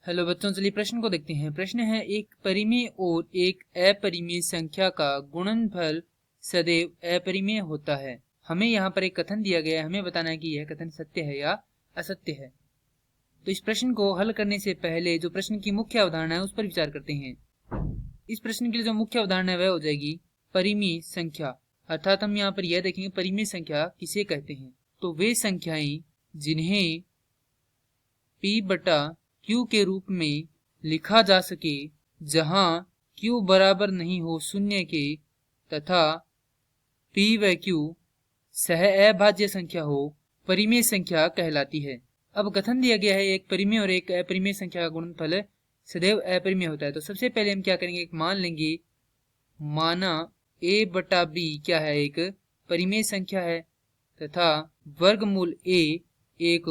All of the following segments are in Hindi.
हेलो बच्चों, चलिए प्रश्न को देखते हैं। प्रश्न है, एक परिमेय और एक अपरिमेय संख्या का गुणनफल सदैव अपरिमेय होता है। हमें यहाँ पर एक कथन दिया गया है, हमें बताना है कि यह कथन सत्य है या असत्य है। तो इस प्रश्न को हल करने से पहले जो प्रश्न की मुख्य अवधारणा है उस पर विचार करते हैं। इस प्रश्न के लिए जो मुख्य अवधारणा है वह हो जाएगी परिमेय संख्या, अर्थात हम यहाँ पर यह देखेंगे परिमेय संख्या किसे कहते हैं। तो वे संख्याएं जिन्हें P बटा Q के रूप में लिखा जा सके जहां Q बराबर नहीं हो शून्य के तथा P व Q सह अभाज्य संख्या हो, परिमेय संख्या कहलाती है। अब कथन दिया गया है एक परिमेय और एक अपरिमेय संख्या का गुणनफल सदैव अपरिमेय होता है। तो सबसे पहले हम क्या करेंगे, एक मान लेंगे, माना a बटा b क्या है, एक परिमेय संख्या है तथा वर्गमूल a एक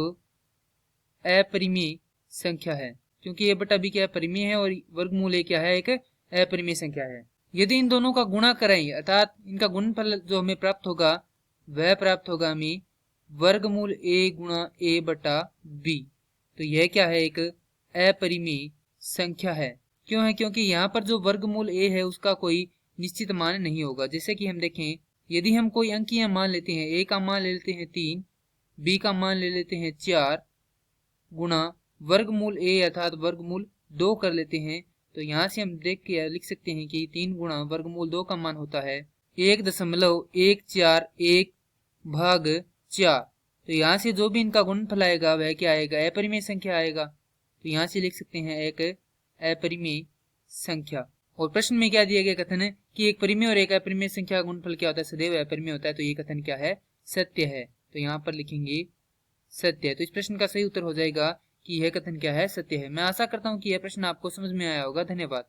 अपरिमेय संख्या है, क्योंकि a बटा b क्या है, परिमेय है, और वर्गमूल a क्या है, एक अपरिमेय संख्या है। यदि इन दोनों का गुणा करें अर्थात इनका गुणनफल जो हमें प्राप्त होगा वह प्राप्त होगा हमें वर्गमूल a गुणा a बटा b। तो यह क्या है, एक अपरिमेय संख्या है। क्यों है, क्योंकि यहाँ पर जो वर्गमूल a है उसका कोई निश्चित मान नहीं होगा। जैसे कि हम देखें, यदि हम कोई अंकीय मान लेते हैं, a का मान ले लेते हैं 3, b का मान ले लेते हैं 4 गुणा वर्गमूल a अर्थात वर्गमूल 2 कर लेते हैं, तो यहाँ से हम देख के लिख सकते हैं कि 3 गुणा वर्गमूल 2 का मान होता है 1.141 भाग 4। तो यहाँ से जो भी इनका गुणनफल आएगा वह क्या आएगा, अपरिमेय संख्या आएगा। तो यहाँ से लिख सकते हैं एक अपरिमेय संख्या। और प्रश्न में क्या दिया गया कथन है कि एक परिमेय और एक अपरिमेय संख्या का गुणनफल क्या होता है, सदैव अपरिमेय होता है। तो ये कथन क्या है, सत्य है। तो यहाँ पर लिखेंगे सत्य है। तो इस प्रश्न का सही उत्तर हो जाएगा कि यह कथन क्या है, सत्य है। मैं आशा करता हूँ कि यह प्रश्न आपको समझ में आया होगा। धन्यवाद।